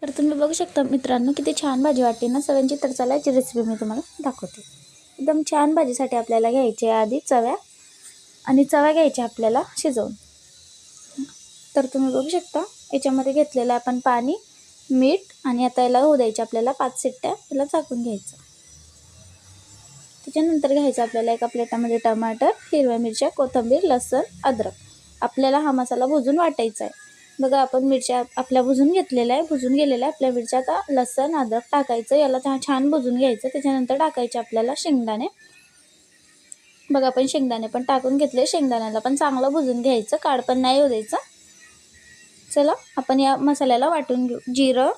तर तुम्ही बघू शकता मित्रांनो, किती छान भाजी वाटते ना चव्यांची. तर चला याची रेसिपी मी तुम्हाला दाखवते. एकदम छान भाजीसाठी आपल्याला घ्यायचे आधी चव्या, आणि चव्या घ्यायच्या आपल्याला शिजवून. तर तुम्ही बघू शकता याच्यामध्ये घेतलेलं आपण पाणी, मीठ, आणि आता याला होऊ द्यायचे आपल्याला 5 शिट्ट्या. याला झाकून घ्यायचं. त्याच्यानंतर घ्यायचं आपल्याला एका प्लेटामध्ये टमाटर, हिरव्या मिरच्या, कोथिंबीर, लसूण, अद्रक. आपल्याला हा मसाला भुजून वाटायचा आहे. बघा आपण मिरच्या आपल्या भुजून घेतलेल्या आहे, भुजून गेलेल्या आपल्या मिरच्या. आता लसूण अद्रक टाकायचं, याला छान भुजून घ्यायचं. त्याच्यानंतर टाकायचे आपल्याला शेंगदाणे. बघा आपण शेंगदाणे पण टाकून घेतले. शेंगदाण्याला पण चांगलं भुजून घ्यायचं, काळ पण नाही होऊ द्यायचं. चला आपण या मसाल्याला वाटून घेऊ. जिरं,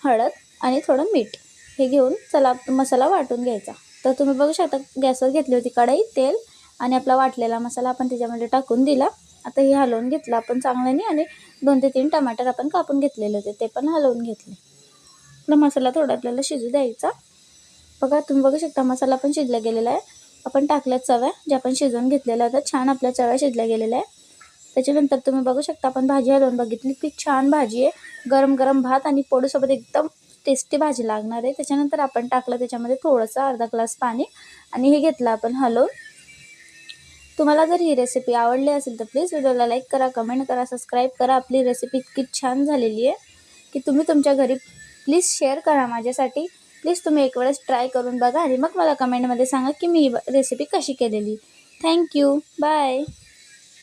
हळद आणि थोडं मीठ हे घेऊन चला मसाला वाटून घ्यायचा. तर तुम्ही बघू शकता गॅसवर घेतली होती कढई, तेल, आणि आपला वाटलेला मसाला आपण त्याच्यामध्ये टाकून दिला. आता हे हलवून घेतलं आपण चांगल्याने, आणि 2 ते 3 टमाटर आपण कापून घेतलेले होते ते पण हलवून घेतले. आपला मसाला थोडा आपल्याला शिजू द्यायचा. बघा तुम्ही बघू शकता मसाला पण शिजला गेलेला आहे. आपण टाकल्या चव्या ज्या आपण शिजवून घेतलेल्या होत्या, छान आपल्या चव्या शिजल्या गेलेल्या आहे. त्याच्यानंतर तुम्ही बघू शकता आपण भाजी हलवून बघितली, की छान भाजी आहे. गरम गरम भात आणि पोळीसोबत एकदम टेस्टी भाजी लागणार आहे. त्याच्यानंतर आपण टाकलं त्याच्यामध्ये थोडंसं अर्धा ग्लास पाणी, आणि हे घेतलं आपण हलवून. तुम्हाला जर ही रेसिपी आवडली असेल तर प्लीज व्हिडिओला लाईक करा, कमेंट करा, सबस्क्राईब करा. आपली रेसिपी इतकी छान झालेली आहे की तुम्ही तुमच्या घरी प्लीज शेअर करा माझ्यासाठी. प्लीज तुम्ही एक वेळेस ट्राय करून बघा, आणि मग मला कमेंटमध्ये सांगा की मी ही रेसिपी कशी केलेली. Thank you, bye.